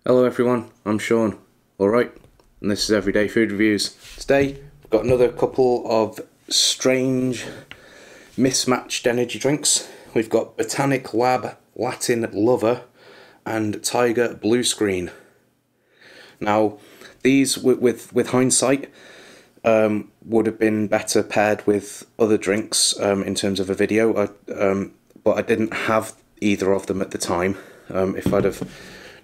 Hello everyone, I'm Sean, alright, and this is Everyday Food Reviews. Today, we've got another couple of strange, mismatched energy drinks. We've got Botanic Lab Latin Lover and Tiger Bluescreen. Now, these, with hindsight, would have been better paired with other drinks in terms of a video, but I didn't have either of them at the time. If I'd have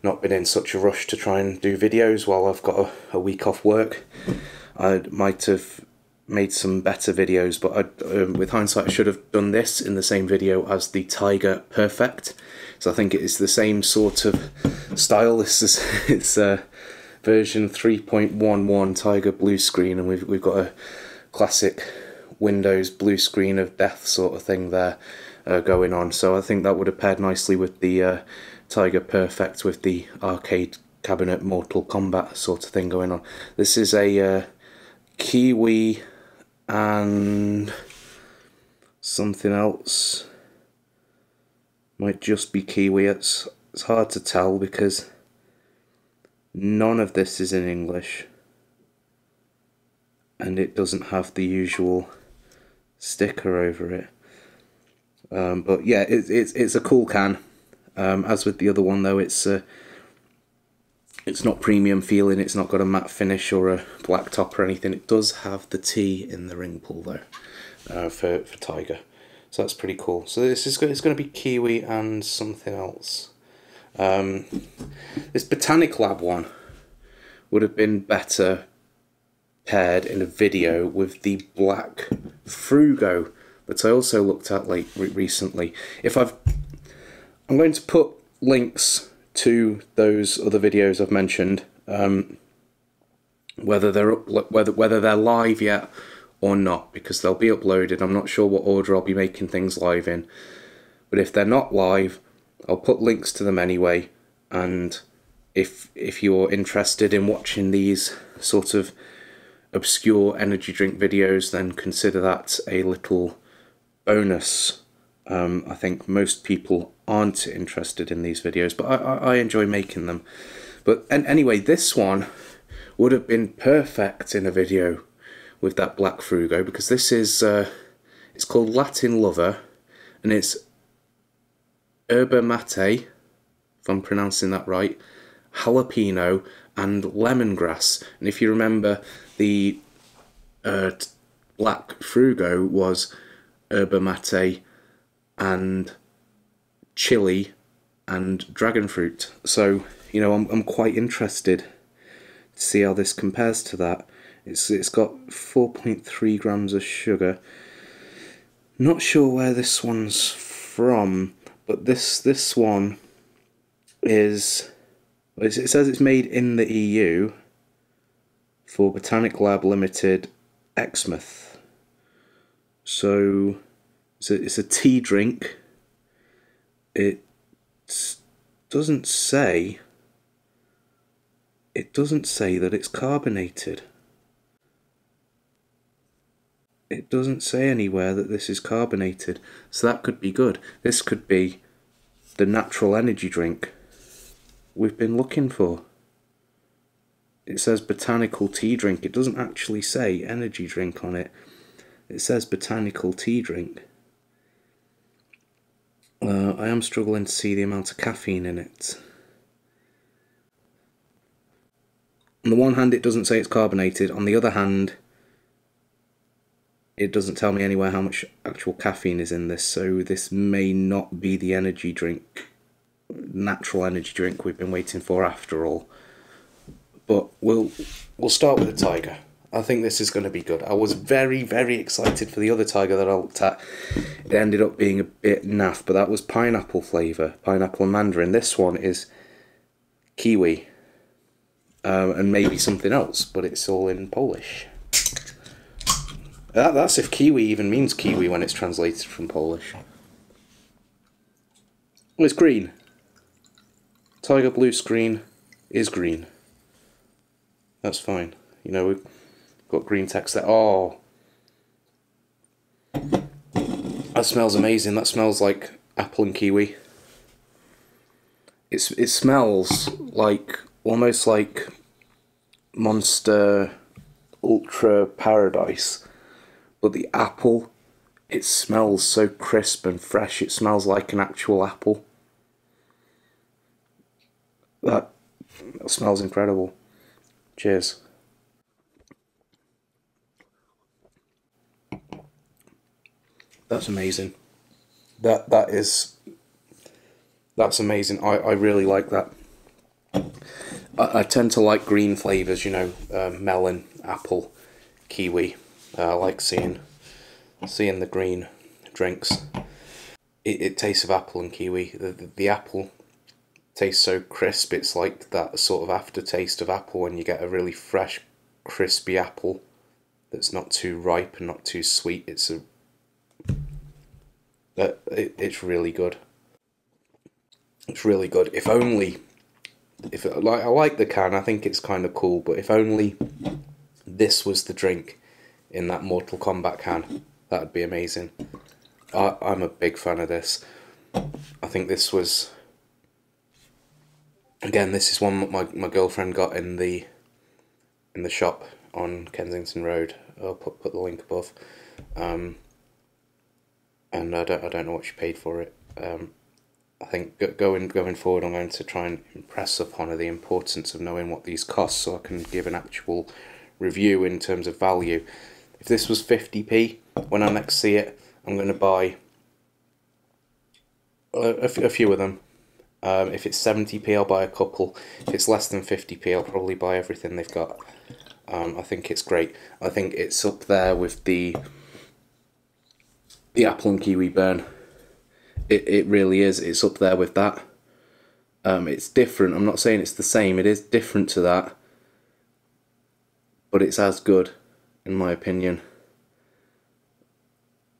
not been in such a rush to try and do videos while I've got a week off work, I might have made some better videos, but with hindsight I should have done this in the same video as the Tiger Perfect. So I think it is the same sort of style. It's version 3.11 Tiger Bluescreen, and we've got a classic Windows blue screen of death sort of thing there going on. So I think that would have paired nicely with the Tiger Perfect, with the arcade cabinet Mortal Kombat sort of thing going on. This is a Kiwi and something else. Might just be Kiwi. It's hard to tell because none of this is in English, and it doesn't have the usual sticker over it. But yeah, it's a cool can. As with the other one though, it's not premium feeling, it's not got a matte finish or a black top or anything. It does have the T in the ring pull though, for Tiger. So that's pretty cool. So it's going to be Kiwi and something else. This Botanic Lab one would have been better paired in a video with the black Frugo that I also looked at recently. I'm going to put links to those other videos I've mentioned, whether they're live yet or not, because they'll be uploaded. I'm not sure what order I'll be making things live in, but if they're not live, I'll put links to them anyway. And if you're interested in watching these sort of obscure energy drink videos, then consider that a little bonus. I think most people aren't interested in these videos, but I enjoy making them. But anyway, this one would have been perfect in a video with that black Frugo, because this is it's called Latin Lover, and it's yerba mate, if I'm pronouncing that right, jalapeno and lemongrass. And if you remember, the black Frugo was yerba mate and chili and dragon fruit. So, you know, I'm quite interested to see how this compares to that. It's got 4.3 grams of sugar. Not sure where this one's from, but this one is, it says it's made in the EU for Botanic Lab Limited, Exmouth. So it's a tea drink. It doesn't say that it's carbonated. It doesn't say anywhere that this is carbonated, so that could be good. This could be the natural energy drink we've been looking for. It says botanical tea drink. It doesn't actually say energy drink on it. It says botanical tea drink. I am struggling to see the amount of caffeine in it. On the one hand, it doesn't say it's carbonated. On the other hand, it doesn't tell me anywhere how much actual caffeine is in this. So this may not be the energy drink, natural energy drink we've been waiting for after all. But we'll start with the Tiger. I think this is going to be good. I was very, very excited for the other Tiger that I looked at. It ended up being a bit naff, but that was pineapple flavour, pineapple and mandarin. This one is Kiwi, and maybe something else, but it's all in Polish. That's if Kiwi even means Kiwi when it's translated from Polish. Well, it's green. Tiger Bluescreen is green. That's fine. You know, we've got green text there. Oh, that smells amazing. That smells like apple and kiwi. It smells like almost like Monster Ultra Paradise, but the apple, it smells so crisp and fresh. It smells like an actual apple. That smells incredible. Cheers. That's amazing. That's amazing. I really like that. I tend to like green flavours, you know, melon, apple, kiwi. I like seeing the green drinks. It tastes of apple and kiwi. The apple tastes so crisp. It's like that sort of aftertaste of apple when you get a really fresh, crispy apple that's not too ripe and not too sweet. It's really good. It's really good. If only, I like the can. I think it's kind of cool. But if only this was the drink in that Mortal Kombat can, that'd be amazing. I'm a big fan of this. I think this was, again, this is one that my girlfriend got in the shop on Kensington Road. I'll put the link above. And I don't know what she paid for it. I think going forward, I'm going to try and impress upon her the importance of knowing what these cost, so I can give an actual review in terms of value. If this was 50p, when I next see it, I'm going to buy a few of them. If it's 70p, I'll buy a couple. If it's less than 50p, I'll probably buy everything they've got. I think it's great. I think it's up there with the apple and kiwi burn. It really is. It's up there with that. It's different. I'm not saying it's the same. It is different to that. But it's as good, in my opinion.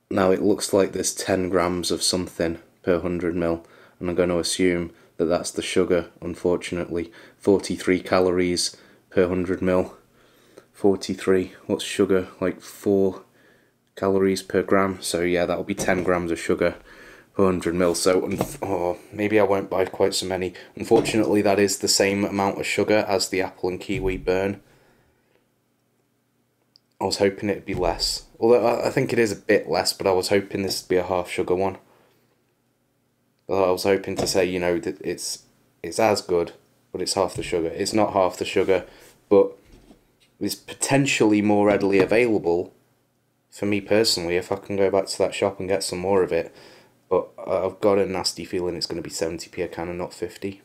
Now it looks like there's 10 grams of something per 100 ml. And I'm going to assume that that's the sugar, unfortunately. 43 calories per 100 ml. 43. What's sugar? Like 4 calories per gram. So yeah, that'll be 10 grams of sugar per 100 ml. So maybe I won't buy quite so many. Unfortunately, that is the same amount of sugar as the apple and kiwi burn. I was hoping it'd be less. Although I think it is a bit less, but I was hoping this would be a half sugar one. I was hoping to say, you know, that it's as good, but it's half the sugar. It's not half the sugar, but it's potentially more readily available for me personally if I can go back to that shop and get some more of it. But I've got a nasty feeling it's going to be 70p a can and not 50.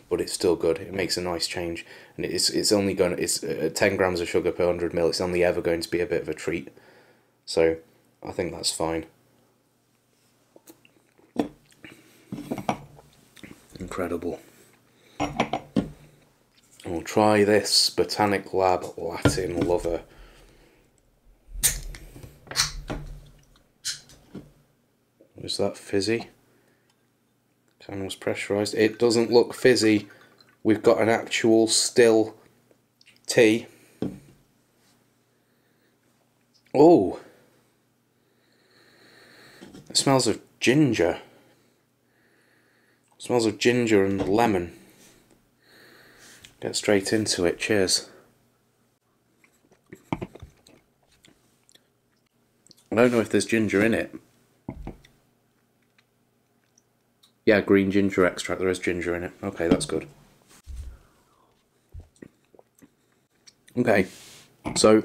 But it's still good. It makes a nice change, and it's only going. It's 10 grams of sugar per 100 ml. It's only ever going to be a bit of a treat. So I think that's fine. Incredible. We'll try this Botanic Lab Latin Lover. Is that fizzy? Can was pressurised. It doesn't look fizzy. We've got an actual still tea. Oh! It smells of ginger. It smells of ginger and lemon. Get straight into it. Cheers. I don't know if there's ginger in it. Yeah, green ginger extract. There is ginger in it. Okay, that's good. Okay, so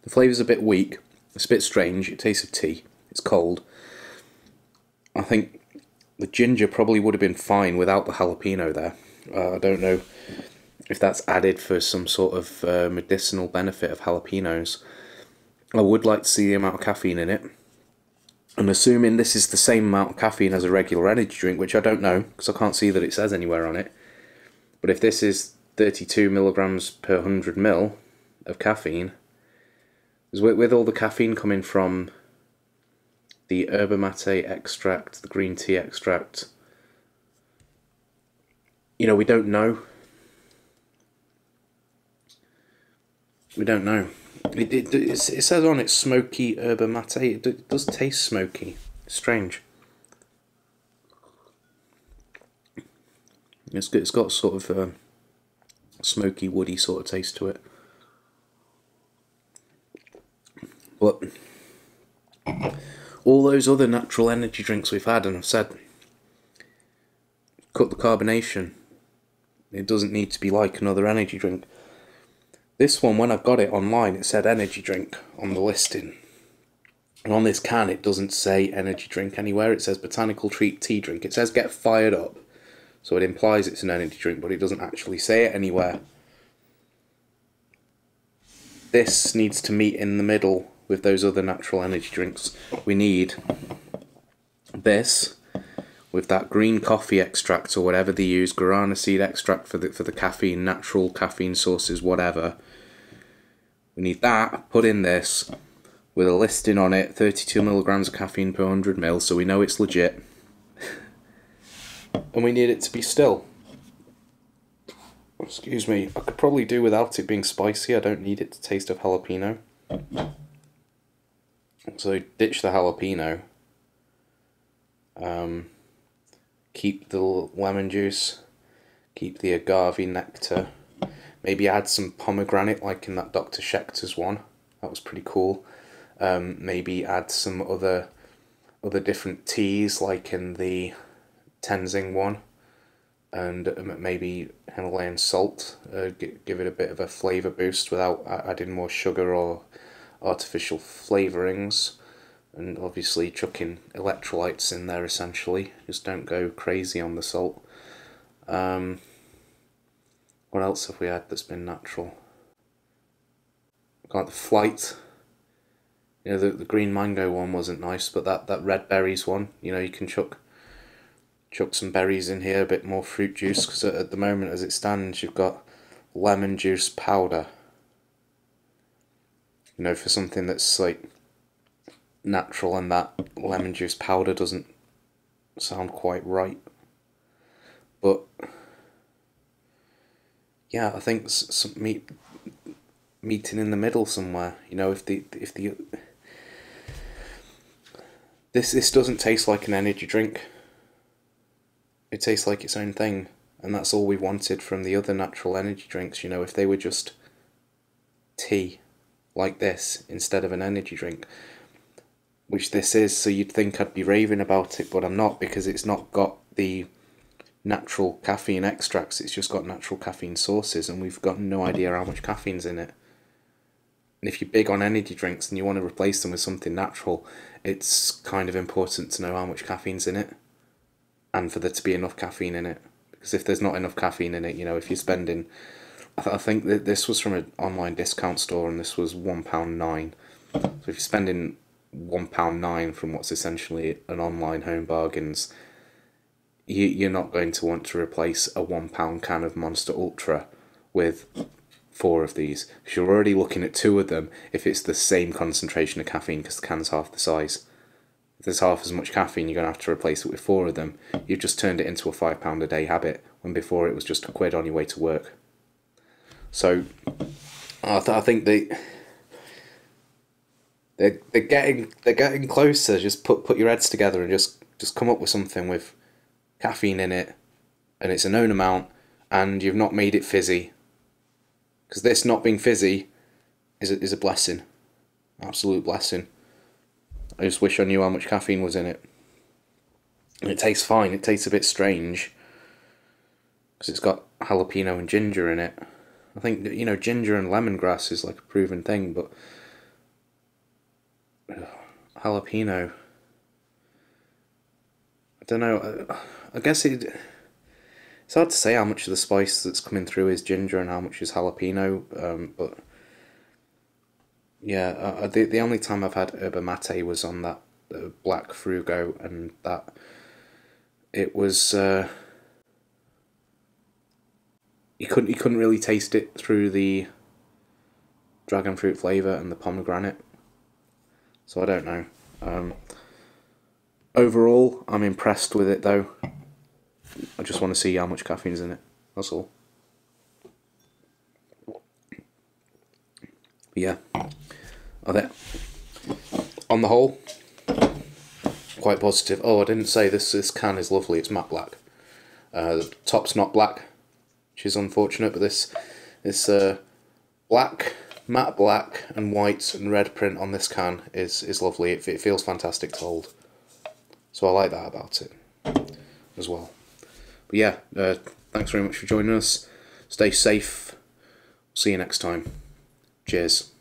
the flavour's a bit weak. It's a bit strange. It tastes of tea. It's cold. I think the ginger probably would have been fine without the jalapeno there. I don't know if that's added for some sort of medicinal benefit of jalapenos. I would like to see the amount of caffeine in it. And assuming this is the same amount of caffeine as a regular energy drink, which I don't know, because I can't see that it says anywhere on it. But if this is 32 milligrams per 100 ml of caffeine, with all the caffeine coming from the yerba mate extract, the green tea extract, you know, we don't know. We don't know. It says on it smoky yerba mate. It does taste smoky. Strange. It's good. It's got sort of a smoky, woody sort of taste to it. But all those other natural energy drinks we've had, and I've said, cut the carbonation. It doesn't need to be like another energy drink. This one, when I got it online, it said energy drink on the listing. And on this can, it doesn't say energy drink anywhere. It says botanical treat tea drink. It says get fired up. So it implies it's an energy drink, but it doesn't actually say it anywhere. This needs to meet in the middle with those other natural energy drinks. We need this with that green coffee extract or whatever they use, guarana seed extract for the caffeine, natural caffeine sources, whatever. We need that put in this with a listing on it, 32 milligrams of caffeine per 100 ml, so we know it's legit. And we need it to be still. Excuse me, I could probably do without it being spicy. I don't need it to taste of jalapeno. So ditch the jalapeno. Keep the lemon juice. Keep the agave nectar. Maybe add some pomegranate like in that Dr. Schechter's one. That was pretty cool. Maybe add some other different teas like in the Tenzing one. And maybe Himalayan salt, give it a bit of a flavour boost without adding more sugar or artificial flavourings, and obviously chucking electrolytes in there essentially. Just don't go crazy on the salt. What else have we had that's been natural? Like the Flight. You know, the green mango one wasn't nice, but that red berries one, you know, you can chuck some berries in here, a bit more fruit juice, because at the moment as it stands you've got lemon juice powder. You know, for something that's like natural, and that lemon juice powder doesn't sound quite right. But yeah, I think some meeting in the middle somewhere. You know, if the this doesn't taste like an energy drink. It tastes like its own thing, and that's all we wanted from the other natural energy drinks. You know, if they were just tea like this instead of an energy drink, which this is, so you'd think I'd be raving about it, but I'm not, because it's not got the natural caffeine extracts, it's just got natural caffeine sources, and we've got no idea how much caffeine's in it. And if you're big on energy drinks and you want to replace them with something natural, it's kind of important to know how much caffeine's in it, and for there to be enough caffeine in it. Because if there's not enough caffeine in it, you know, if you're spending, I think that this was from an online discount store, and this was £1.09. So if you're spending £1.09 from what's essentially an online home bargains, you're not going to want to replace a £1 can of Monster Ultra with 4 of these, because you're already looking at 2 of them if it's the same concentration of caffeine, because the can's half the size. If there's half as much caffeine, you're going to have to replace it with 4 of them. You've just turned it into a £5 a day habit, when before it was just £1 on your way to work. So I think they're getting closer. Just put your heads together and just come up with something with caffeine in it, and it's a known amount, and you've not made it fizzy. Because this not being fizzy is a blessing, absolute blessing. I just wish I knew how much caffeine was in it. And it tastes fine. It tastes a bit strange because it's got jalapeno and ginger in it. I think, you know, ginger and lemongrass is like a proven thing, but jalapeno, I don't know. I guess it's hard to say how much of the spice that's coming through is ginger and how much is jalapeno, but yeah, the only time I've had yerba mate was on that black frugo, and that it was you couldn't really taste it through the dragon fruit flavour and the pomegranate, so I don't know. Overall, I'm impressed with it though. I just want to see how much caffeine's in it, that's all. But yeah, on the whole, quite positive. Oh, I didn't say this can is lovely, it's matte black. The top's not black, which is unfortunate, but this black, matte black and white and red print on this can is lovely. It feels fantastic to hold. So I like that about it as well. But yeah, thanks very much for joining us. Stay safe. See you next time. Cheers.